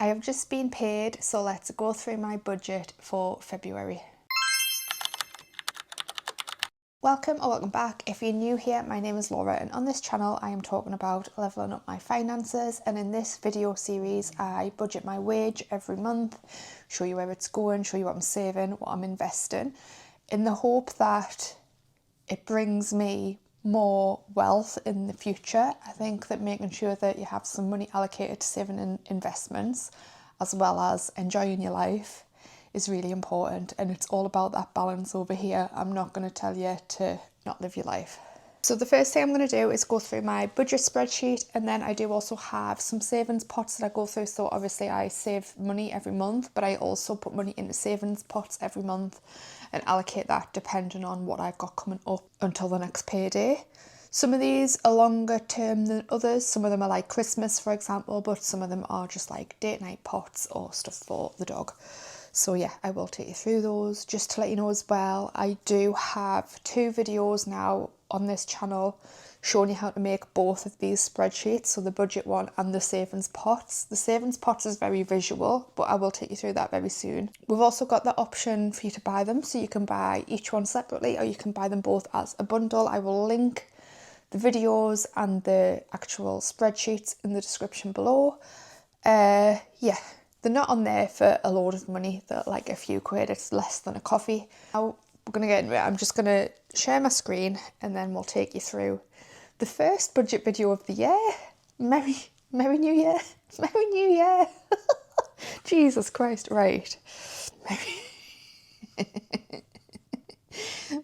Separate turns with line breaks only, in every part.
I have just been paid, so let's go through my budget for February. Welcome or welcome back. If you're new here, my name is Laura and on this channel I am talking about leveling up my finances, and in this video series I budget my wage every month, show you where it's going, show you what I'm saving, what I'm investing, in the hope that it brings me more wealth in the future. I think that making sure that you have some money allocated to saving and investments as well as enjoying your life is really important, and it's all about that balance over here. I'm not going to tell you to not live your life. So the first thing I'm going to do is go through my budget spreadsheet, and then I do also have some savings pots that I go through. So obviously I save money every month, but I also put money into savings pots every month and allocate that depending on what I've got coming up until the next payday. Some of these are longer term than others. Some of them are like Christmas, for example, but some of them are just like date night pots or stuff for the dog. So yeah, I will take you through those. Just to let you know as well, I do have 2 videos now on this channel showing you how to make both of these spreadsheets, so the budget one and the savings pots. The savings pots is very visual, but I will take you through that very soon. We've also got the option for you to buy them, so you can buy each one separately or you can buy them both as a bundle. I will link the videos and the actual spreadsheets in the description below. Yeah. They're not on there for a load of money, they're like a few quid, it's less than a coffee. Now we're going to get into it. I'm just going to share my screen and then we'll take you through the first budget video of the year. Merry New Year! Merry New Year! Jesus Christ, right.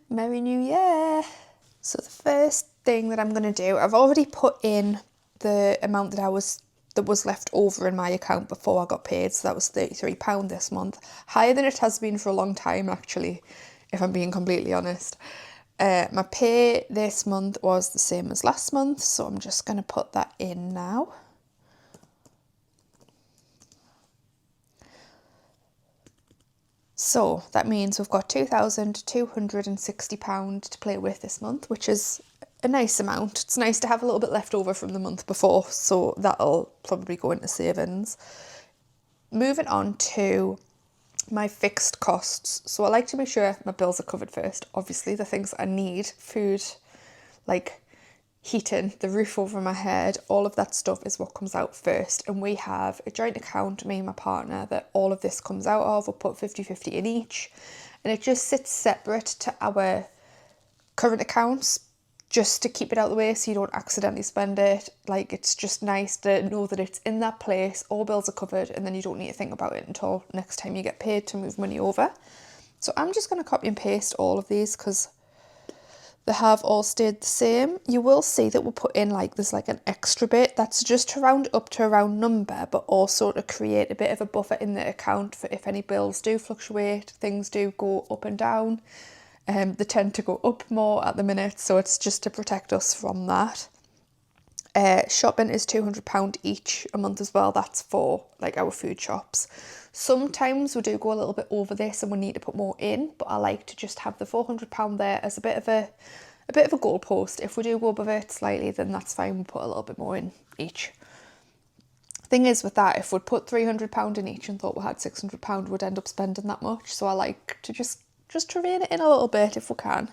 Merry New Year! So the first thing that I'm going to do, I've already put in the amount that was left over in my account before I got paid, so that was £33 this month. Higher than it has been for a long time actually, if I'm being completely honest. My pay this month was the same as last month, so I'm just going to put that in now. So that means we've got £2,260 to play with this month, which is a nice amount. It's nice to have a little bit left over from the month before, so that'll probably go into savings. Moving on to my fixed costs. So I like to make sure my bills are covered first. Obviously the things I need, food, like heating, the roof over my head, all of that stuff is what comes out first. And we have a joint account, me and my partner, that all of this comes out of. We'll put 50-50 in each, and it just sits separate to our current accounts, just to keep it out of the way so you don't accidentally spend it. Like, it's just nice to know that it's in that place, all bills are covered, and then you don't need to think about it until next time you get paid to move money over. So I'm just going to copy and paste all of these because they have all stayed the same. You will see that we'll put in like there's like an extra bit that's just to round up to a round number, but also to create a bit of a buffer in the account for if any bills do fluctuate, things do go up and down. They tend to go up more at the minute, so it's just to protect us from that. Shopping is £200 each a month as well. That's for like our food shops. Sometimes we do go a little bit over this and we need to put more in, but I like to just have the £400 there as a bit of a goalpost. If we do go above it slightly, then that's fine. We'll put a little bit more in each. Thing is with that, if we'd put £300 in each and thought we had £600, we'd end up spending that much. So I like to just to rein it in a little bit if we can.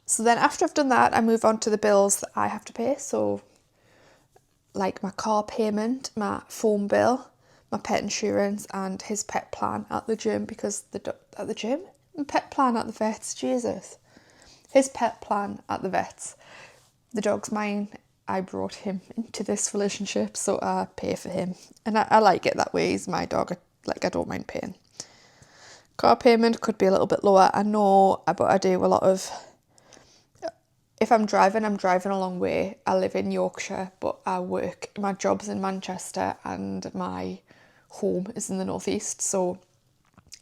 So then after I've done that, I move on to the bills that I have to pay. So like my car payment, my phone bill, my pet insurance and his pet plan at the gym, because at the gym? Pet plan at the vets, Jesus. His pet plan at the vets. The dog's mine. I brought him into this relationship, so I pay for him. And I like it that way. He's my dog. I don't mind paying. Car payment could be a little bit lower, I know, but I do a lot of... If I'm driving a long way. I live in Yorkshire, but my job's in Manchester and my home is in the northeast. So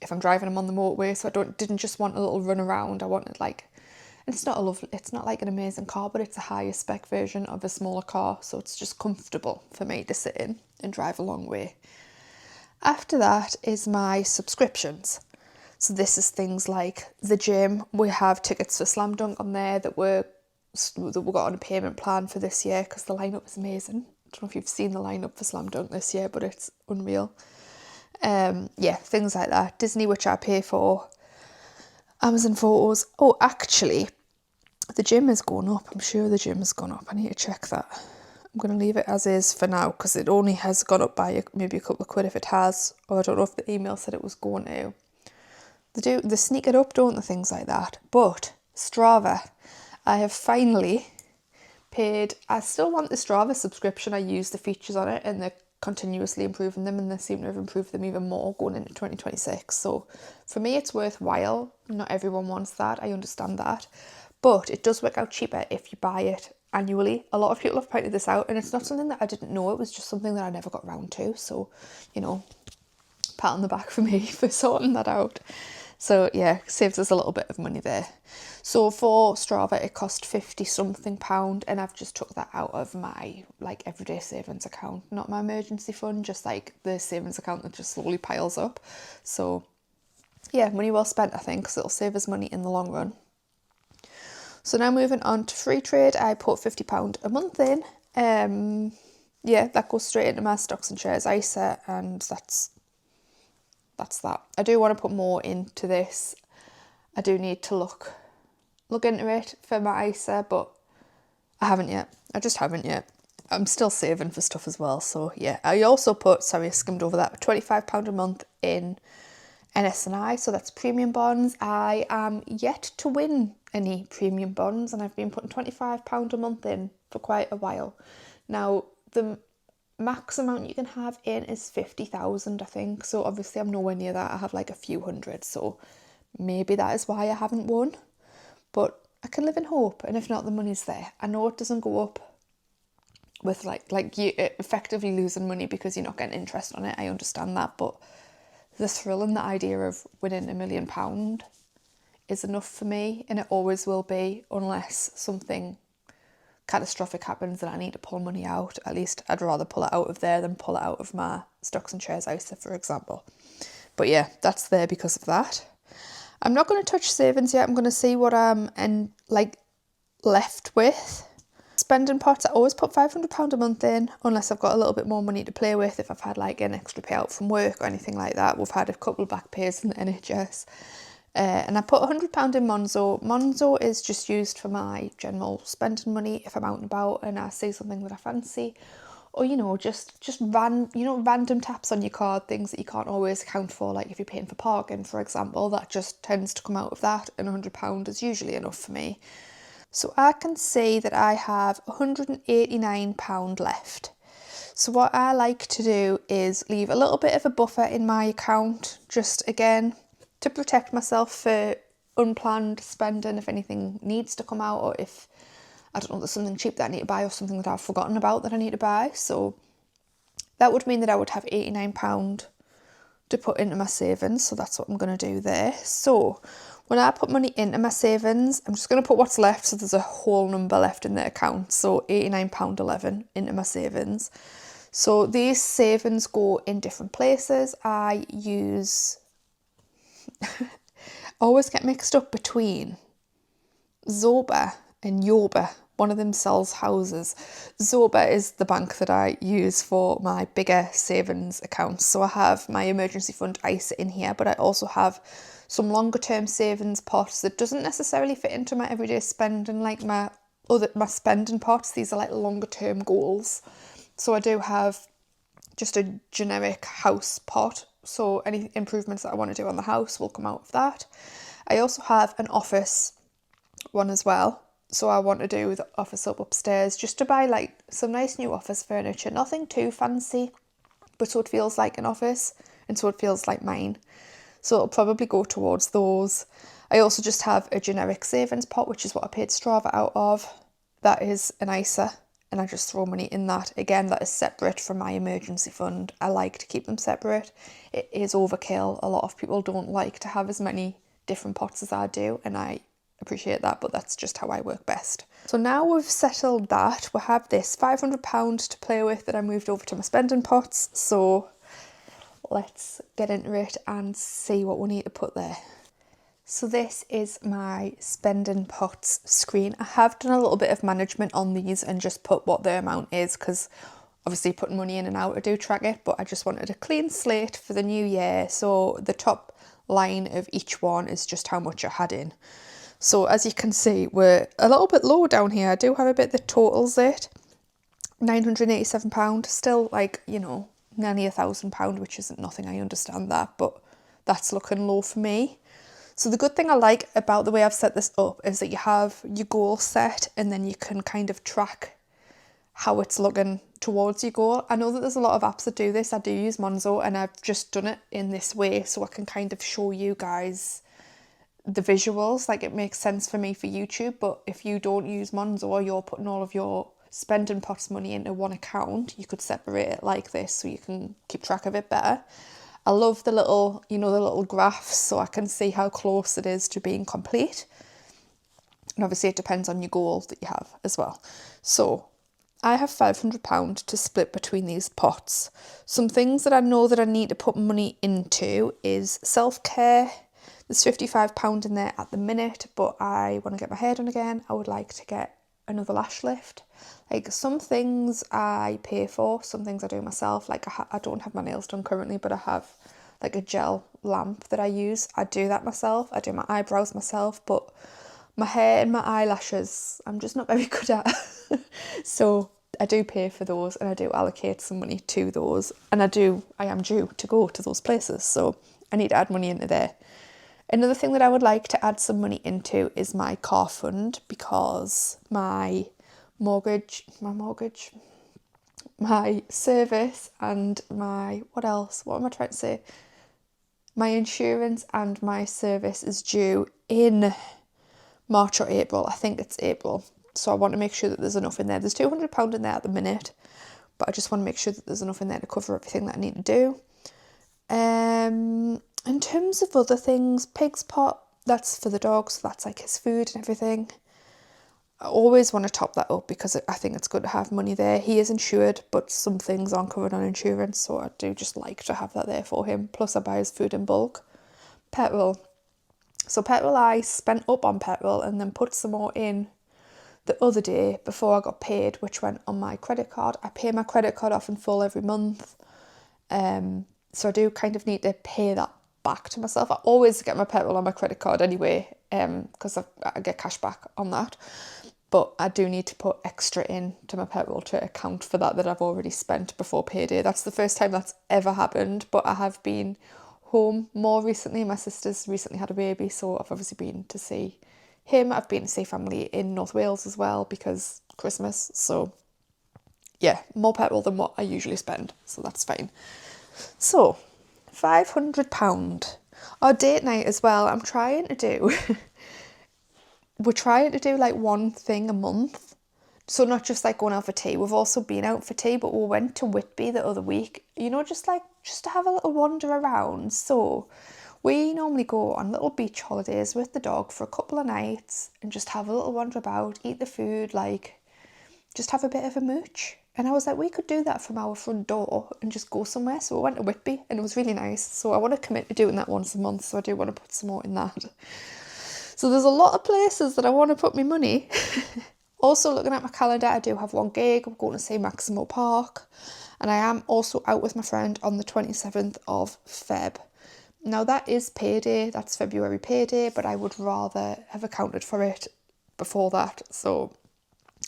if I'm driving, I'm on the motorway. So didn't just want a little run around. I wanted like, and it's not like an amazing car, but it's a higher spec version of a smaller car. So it's just comfortable for me to sit in and drive a long way. After that is my subscriptions. So this is things like the gym. We have tickets for Slam Dunk on there that we got on a payment plan for this year because the lineup is amazing. don't know if you've seen the lineup for Slam Dunk this year, but it's unreal. Yeah, things like that. Disney, which I pay for. Amazon Photos. Oh, actually, the gym has gone up. I'm sure the gym has gone up. I need to check that. I'm going to leave it as is for now because it only has gone up by maybe a couple of quid if it has. Or I don't know if the email said it was going to. They sneak it up, don't they, things like that. But Strava, I have finally paid. I still want the Strava subscription. I use the features on it and they're continuously improving them, and they seem to have improved them even more going into 2026. So for me, it's worthwhile. Not everyone wants that. I understand that. But it does work out cheaper if you buy it annually. A lot of people have pointed this out, and it's not something that I didn't know. It was just something that I never got round to. So, pat on the back for me for sorting that out. So yeah, saves us a little bit of money there. So for Strava, it cost £50 something, and I've just took that out of my everyday savings account, not my emergency fund, just the savings account that just slowly piles up. So yeah, money well spent, I think, because it'll save us money in the long run. So now moving on to free trade, I put £50 a month in. Yeah, that goes straight into my stocks and shares ISA, and that's that. I do want to put more into this. I do need to look into it for my ISA, but I haven't yet. I just haven't yet. I'm still saving for stuff as well. So yeah, I also put, I skimmed over that, £25 a month in NS&I, so that's premium bonds. I am yet to win any premium bonds, and I've been putting £25 a month in for quite a while. Now, the max amount you can have in is 50,000, I think. So obviously I'm nowhere near that. I have a few hundred. So maybe that is why I haven't won. But I can live in hope. And if not, the money's there. I know it doesn't go up with you effectively losing money because you're not getting interest on it. I understand that. But the thrill and the idea of winning £1 million is enough for me. And it always will be, unless something catastrophic happens and I need to pull money out. At least I'd rather pull it out of there than pull it out of my stocks and shares ISA, for example. But yeah, that's there because of that. I'm not going to touch savings yet. I'm going to see what I'm left with. Spending pots, I always put £500 a month in, unless I've got a little bit more money to play with. If I've had an extra payout from work or anything like that. We've had a couple of back pays from the NHS. And I put £100 in Monzo. Monzo is just used for my general spending money if I'm out and about and I see something that I fancy. Or, just random taps on your card, things that you can't always account for, like if you're paying for parking, for example, that just tends to come out of that, and £100 is usually enough for me. So I can see that I have £189 left. So what I like to do is leave a little bit of a buffer in my account, just again, to protect myself for unplanned spending if anything needs to come out, or if, I don't know, there's something cheap that I need to buy or something that I've forgotten about that I need to buy. So that would mean that I would have £89 to put into my savings. So that's what I'm going to do there. So when I put money into my savings, I'm just going to put what's left. So there's a whole number left in the account. So £89.11 into my savings. So these savings go in different places. I always get mixed up between Zoba and Yoba. One of them sells houses. Zoba is the bank that I use for my bigger savings accounts. So I have my emergency fund ISA in here, but I also have some longer term savings pots that doesn't necessarily fit into my everyday spending, like my spending pots. These are longer term goals. So I do have just a generic house pot. So any improvements that I want to do on the house will come out of that. I also have an office one as well. So I want to do the office up upstairs just to buy some nice new office furniture. Nothing too fancy, but so it feels like an office and so it feels like mine. So it'll probably go towards those. I also just have a generic savings pot, which is what I paid Strava out of. That is an ISA. And I just throw money in that. Again, that is separate from my emergency fund. I like to keep them separate. It is overkill. A lot of people don't like to have as many different pots as I do, and I appreciate that, but that's just how I work best. So now we've settled that, we have this £500 to play with that I moved over to my spending pots. So let's get into it and see what we need to put there. So this is my spending pots screen. I have done a little bit of management on these and just put what the amount is, because obviously putting money in and out, I do track it, but I just wanted a clean slate for the new year. So the top line of each one is just how much I had in. So as you can see, we're a little bit low down here. I do have a bit that totals it. £987, still like, you know, nearly £1,000, which isn't nothing, I understand that, but that's looking low for me. So the good thing I like about the way I've set this up is that you have your goal set and then you can kind of track how it's looking towards your goal. I know that there's a lot of apps that do this. I do use Monzo and I've just done it in this way so I can kind of show you guys the visuals. Like, it makes sense for me for YouTube, but if you don't use Monzo or you're putting all of your spending pots money into one account, you could separate it like this so you can keep track of it better. I love the little, you know, the little graphs so I can see how close it is to being complete. And obviously it depends on your goal that you have as well. So I have £500 to split between these pots. Some things that I know that I need to put money into is self-care. There's £55 in there at the minute, but I want to get my hair done again. I would like to get another lash lift. Like, some things I pay for, some things I do myself. Like, I don't have my nails done currently, but I have like a gel lamp that I use. I do that myself. I do my eyebrows myself, but my hair and my eyelashes, I'm just not very good at. So I do pay for those and I do allocate some money to those. And I am due to go to those places. So I need to add money into there. Another thing that I would like to add some money into is my car fund, because my service and my insurance and my service is due in March or April. I think it's April. So I want to make sure that there's enough in there. There's £200 in there at the minute, but I just want to make sure that there's enough in there to cover everything that I need to do. In terms of other things, pig's pot, that's for the dog, so that's like his food and everything. I always want to top that up because I think it's good to have money there. He is insured, but some things aren't covered on insurance, so I do just like to have that there for him. Plus I buy his food in bulk. Petrol. So petrol, I spent up on petrol and then put some more in the other day before I got paid, which went on my credit card. I pay my credit card off in full every month. So I do kind of need to pay that back to myself. I always get my petrol on my credit card anyway, because I get cash back on that. But I do need to put extra in to my petrol to account for that I've already spent before payday. That's the first time that's ever happened, but I have been home more recently. My sister's recently had a baby, so I've obviously been to see him. I've been to see family in North Wales as well because Christmas. So yeah, more petrol than what I usually spend, so that's fine. So £500. Our date night as well, we're trying to do like one thing a month. So not just like going out for tea. We've also been out for tea, but we went to Whitby the other week, you know, just to have a little wander around. So we normally go on little beach holidays with the dog for a couple of nights and just have a little wander about, eat the food, like just have a bit of a mooch. And I was like, we could do that from our front door and just go somewhere. So we went to Whitby and it was really nice. So I want to commit to doing that once a month. So I do want to put some more in that. So there's a lot of places that I want to put my money. Also, looking at my calendar, I do have one gig. I'm going to see Maximo Park. And I am also out with my friend on the 27th of Feb. Now that is payday. That's February payday. But I would rather have accounted for it before that. So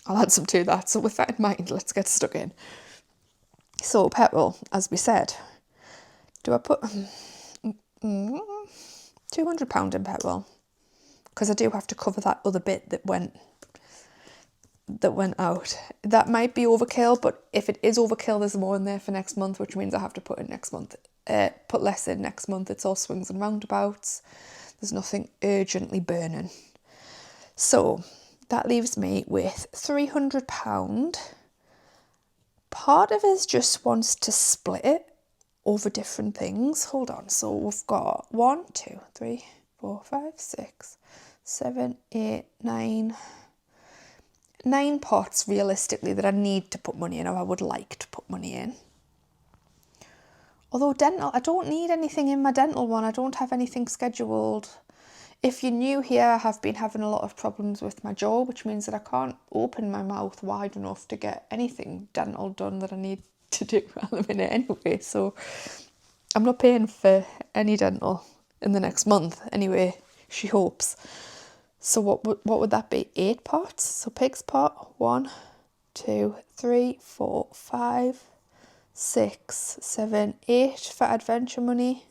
I'll add some to that. So with that in mind, let's get stuck in. So petrol, as we said. Do I put £200 in petrol? Because I do have to cover that other bit that went out. That might be overkill, but if it is overkill, there's more in there for next month, which means I have to put in next month. Put less in next month. It's all swings and roundabouts. There's nothing urgently burning. So that leaves me with £300. Part of us just wants to split it over different things. Hold on. So we've got 1, 2, 3, 4, 5, 6, 7, 8, 9. 9 pots realistically that I need to put money in, or I would like to put money in. Although dental, I don't need anything in my dental one. I don't have anything scheduled If you're new here, I have been having a lot of problems with my jaw, which means that I can't open my mouth wide enough to get anything dental done that I need to do at the minute anyway. So I'm not paying for any dental in the next month anyway, she hopes. So what would that be? 8 pots? So pig's pot, 1, 2, 3, 4, 5, 6, 7, 8 for adventure money.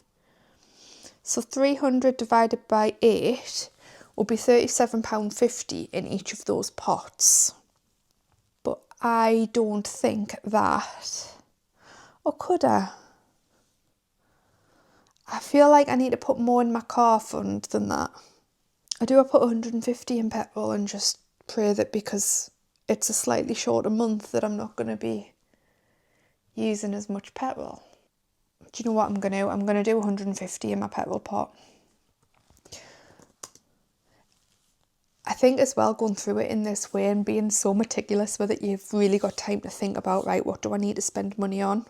So 300 divided by 8 will be £37.50 in each of those pots. But I don't think that... Or could I? I feel like I need to put more in my car fund than that. I put 150 in petrol and just pray that because it's a slightly shorter month that I'm not going to be using as much petrol. Do you know what I'm going to do? I'm going to do 150 in my petrol pot. I think as well, going through it in this way and being so meticulous with it, you've really got time to think about, right, what do I need to spend money on?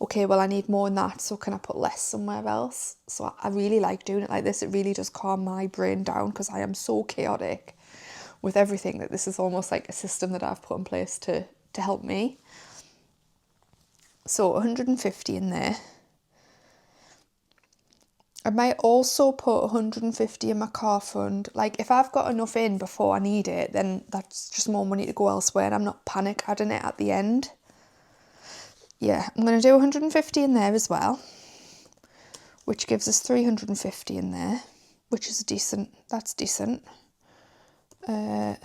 Okay, well, I need more than that, so can I put less somewhere else? So I really like doing it like this. It really does calm my brain down because I am so chaotic with everything that this is almost like a system that I've put in place to help me. So 150 in there. I might also put 150 in my car fund. Like if I've got enough in before I need it, then that's just more money to go elsewhere and I'm not panic adding it at the end. Yeah, I'm going to do 150 in there as well, which gives us 350 in there, which is decent. That's decent. I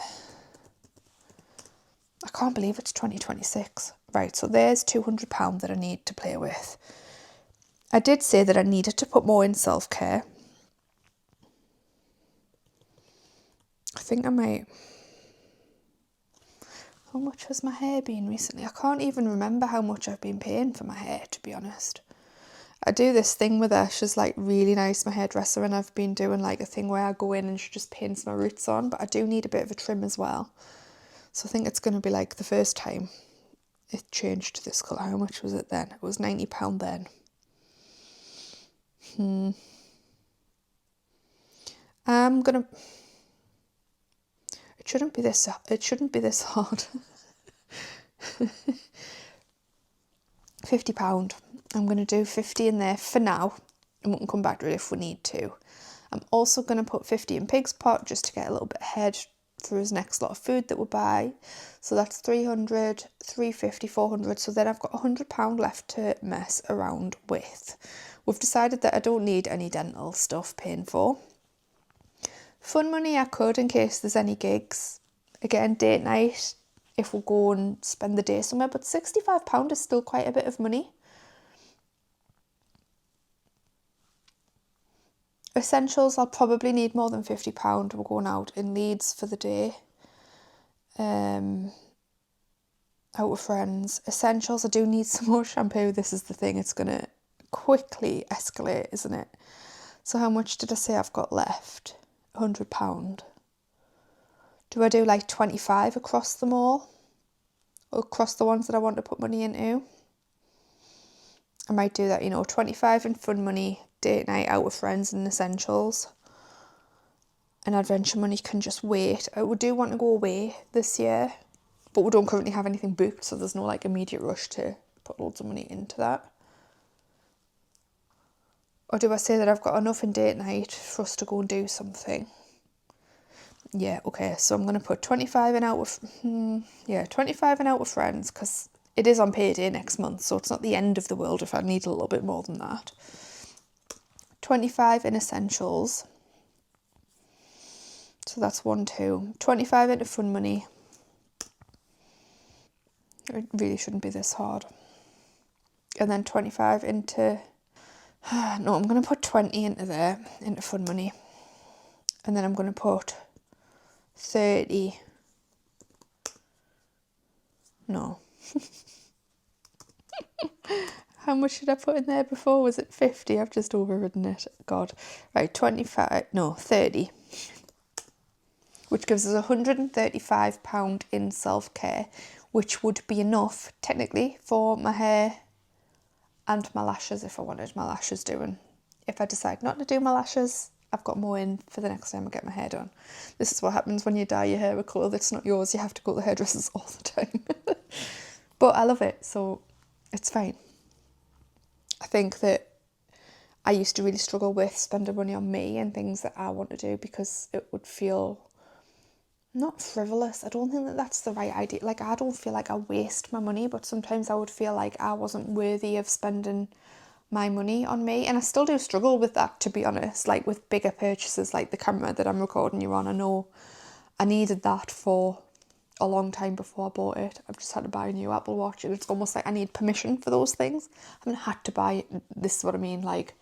can't believe it's 2026. Right, so there's £200 that I need to play with. I did say that I needed to put more in self-care. I think I might... How much has my hair been recently? I can't even remember how much I've been paying for my hair, to be honest. I do this thing with her. She's like really nice, my hairdresser, and I've been doing like a thing where I go in and she just paints my roots on, but I do need a bit of a trim as well. So I think it's going to be like the first time it changed to this colour. How much was it then? It was £90 then. I'm gonna... It shouldn't be this hard. £50. I'm going to do 50 in there for now, and we can come back to it if we need to. I'm also going to put 50 in pig's pot just to get a little bit ahead for his next lot of food that we'll buy. So that's 300, 350, 400. So then I've got £100 left to mess around with. We've decided that I don't need any dental stuff paying for. Fun money I could in case there's any gigs. Again, date night if we'll go and spend the day somewhere, but £65 is still quite a bit of money. Essentials, I'll probably need more than £50. We're going out in Leeds for the day. Out with friends. Essentials, I do need some more shampoo. This is the thing, it's going to quickly escalate, isn't it? So how much did I say I've got left? £100. Do I do like 25 across them all? Or across the ones that I want to put money into? I might do that, 25 in fun money, date night out with friends and essentials. And adventure money can just wait. I do want to go away this year, but we don't currently have anything booked, so there's no like immediate rush to put loads of money into that. Or do I say that I've got enough in date night for us to go and do something? Yeah, okay, so I'm going to put 25 in out with... 25 in out with friends, because it is on payday next month, so it's not the end of the world if I need a little bit more than that. 25 in essentials. So that's 1, 2. 25 into fun money. It really shouldn't be this hard. And then 25 into... No, I'm going to put 20 into there, into fun money. And then I'm going to put 30. No. How much did I put in there before? Was it 50? I've just overridden it. God. Right, 30. Which gives us £135 in self-care, which would be enough, technically, for my hair and my lashes if I wanted my lashes doing. If I decide not to do my lashes, I've got more in for the next time I get my hair done. This is what happens when you dye your hair a colour that's not yours. You have to go to the hairdressers all the time. But I love it, so it's fine. I think that I used to really struggle with spending money on me and things that I want to do because it would feel not frivolous. I don't think that that's the right idea. Like, I don't feel like I waste my money, but sometimes I would feel like I wasn't worthy of spending my money on me. And I still do struggle with that, to be honest, like with bigger purchases like the camera that I'm recording you on. I know I needed that for a long time before I bought it. I've just had to buy a new Apple Watch, and it's almost like I need permission for those things. I haven't had to buy it. This is what I mean, like,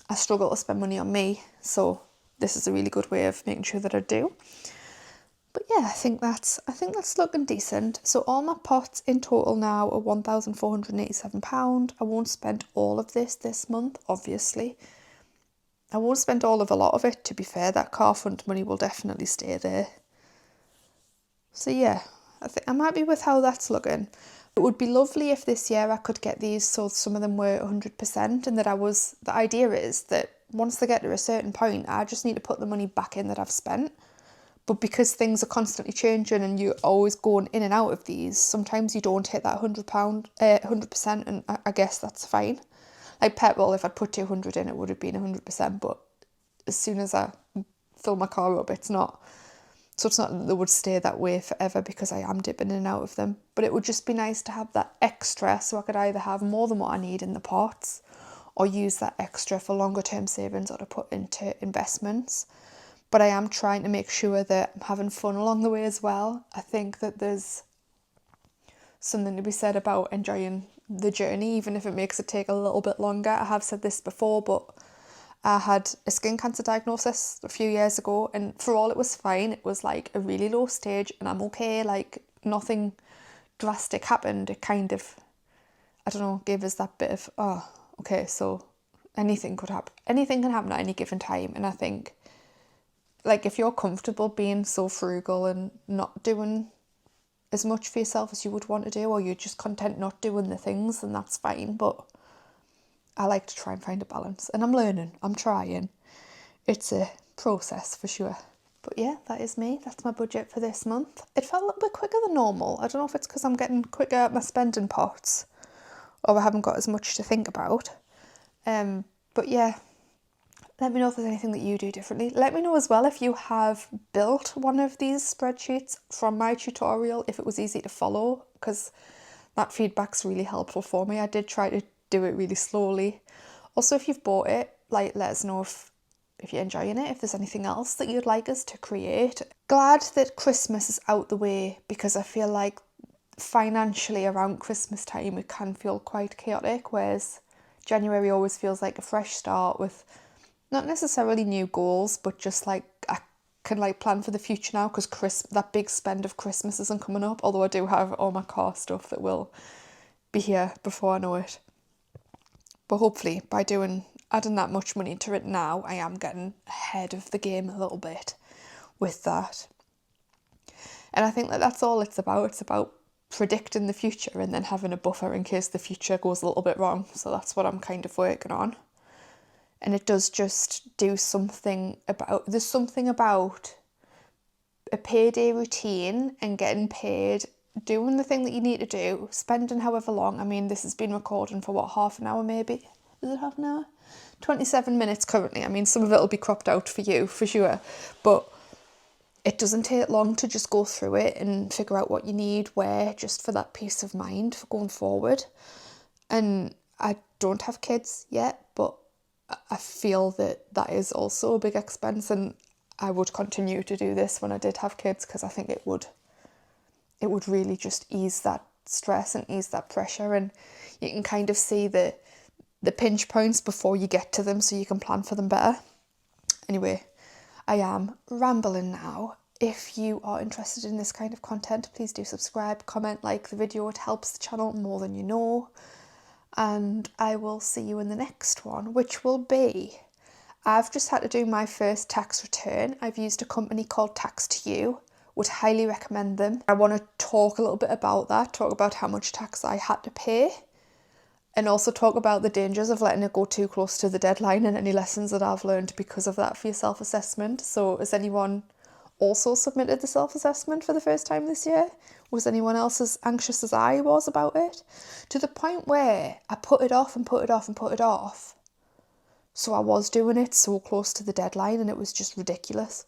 I struggle to spend money on me, so this is a really good way of making sure that I do. But yeah, I think that's looking decent. So all my pots in total now are £1,487. I won't spend all of this month, obviously. I won't spend all of a lot of it, to be fair. That car fund money will definitely stay there. So yeah, I think I'm happy with how that's looking. It would be lovely if this year I could get these so some of them were 100%, and that the idea is that once they get to a certain point, I just need to put the money back in that I've spent. But because things are constantly changing and you're always going in and out of these, sometimes you don't hit that £100%, and I guess that's fine. Like petrol, if I'd put 200 in, it would have been 100%, but as soon as I fill my car up, it's not. So it's not that they would stay that way forever, because I am dipping in and out of them. But it would just be nice to have that extra, so I could either have more than what I need in the pots, or use that extra for longer term savings or to put into investments. But I am trying to make sure that I'm having fun along the way as well. I think that there's something to be said about enjoying the journey, even if it makes it take a little bit longer. I have said this before, but I had a skin cancer diagnosis a few years ago, and for all it was fine, it was like a really low stage and I'm okay, like nothing drastic happened. It kind of, I don't know, gave us that bit of, oh, okay, so anything could happen. Anything can happen at any given time. And I think, like, if you're comfortable being so frugal and not doing as much for yourself as you would want to do, or you're just content not doing the things, then that's fine. But I like to try and find a balance, and I'm learning, I'm trying. It's a process for sure. But yeah, that is me. That's my budget for this month. It felt a little bit quicker than normal. I don't know if it's because I'm getting quicker at my spending pots, or I haven't got as much to think about. But yeah, let me know if there's anything that you do differently. Let me know as well if you have built one of these spreadsheets from my tutorial, if it was easy to follow, because that feedback's really helpful for me. I did try to do it really slowly. Also, if you've bought it, like, let us know if you're enjoying it, if there's anything else that you'd like us to create. Glad that Christmas is out the way, because I feel like financially around Christmas time it can feel quite chaotic, whereas January always feels like a fresh start with not necessarily new goals, but just like I can like plan for the future now, because that big spend of Christmas isn't coming up, although I do have all my car stuff that will be here before I know it. But hopefully by adding that much money to it now, I am getting ahead of the game a little bit with that. And I think that that's all it's about. It's about predicting the future and then having a buffer in case the future goes a little bit wrong. So that's what I'm kind of working on. And it does just do something about, there's something about a payday routine and getting paid, doing the thing that you need to do, spending however long. I mean, this has been recording for what, half an hour maybe? Is it half an hour? 27 minutes currently. I mean, some of it will be cropped out for you, for sure. But it doesn't take long to just go through it and figure out what you need where, just for that peace of mind for going forward. And I don't have kids yet, but I feel that is also a big expense, and I would continue to do this when I did have kids, because I think it would really just ease that stress and ease that pressure, and you can kind of see the pinch points before you get to them, so you can plan for them better. Anyway, I am rambling now. If you are interested in this kind of content, please do subscribe, comment, like the video. It helps the channel more than you know. And I will see you in the next one, which will be, I've just had to do my first tax return. I've used a company called Tax2You. Would highly recommend them. I want to talk a little bit about that, talk about how much tax I had to pay, and also talk about the dangers of letting it go too close to the deadline and any lessons that I've learned because of that for your self-assessment. So has anyone also submitted the self-assessment for the first time this year? Was anyone else as anxious as I was about it? To the point where I put it off and put it off and put it off. So I was doing it so close to the deadline and it was just ridiculous.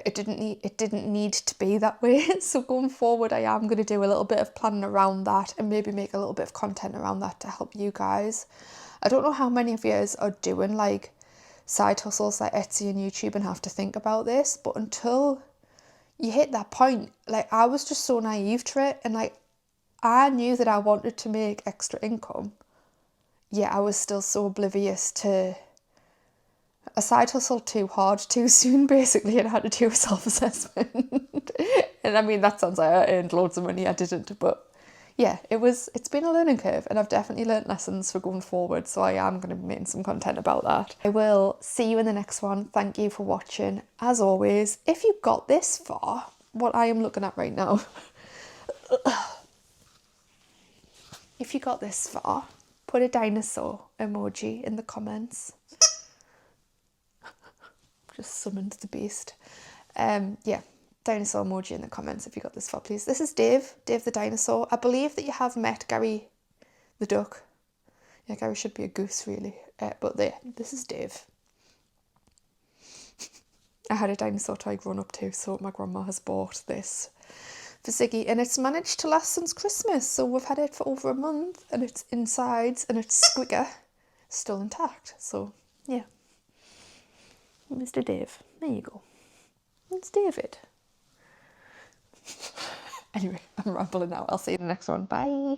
It didn't need to be that way. So going forward, I am going to do a little bit of planning around that and maybe make a little bit of content around that to help you guys. I don't know how many of you are doing like side hustles like Etsy and YouTube and have to think about this, but until you hit that point, like I was just so naive to it, and like I knew that I wanted to make extra income, yet I was still so oblivious to a side hustle too hard too soon, basically, and I had to do a self-assessment. And I mean, that sounds like I earned loads of money. I didn't, but yeah, it's been a learning curve, and I've definitely learnt lessons for going forward, so I am going to be making some content about that. I will see you in the next one. Thank you for watching. As always, if you got this far, what I am looking at right now, if you got this far, put a dinosaur emoji in the comments. Just summoned the beast. Yeah, dinosaur emoji in the comments if you got this far, please. This is Dave the dinosaur. I believe that you have met Gary the duck. Yeah, Gary should be a goose, really. But there, this is Dave. I had a dinosaur toy growing up too, so my grandma has bought this for Ziggy, and it's managed to last since Christmas. So we've had it for over a month, and it's insides and its squigger still intact. So yeah. Mr. Dave. There you go. It's David. Anyway, I'm rambling now. I'll see you in the next one. Bye.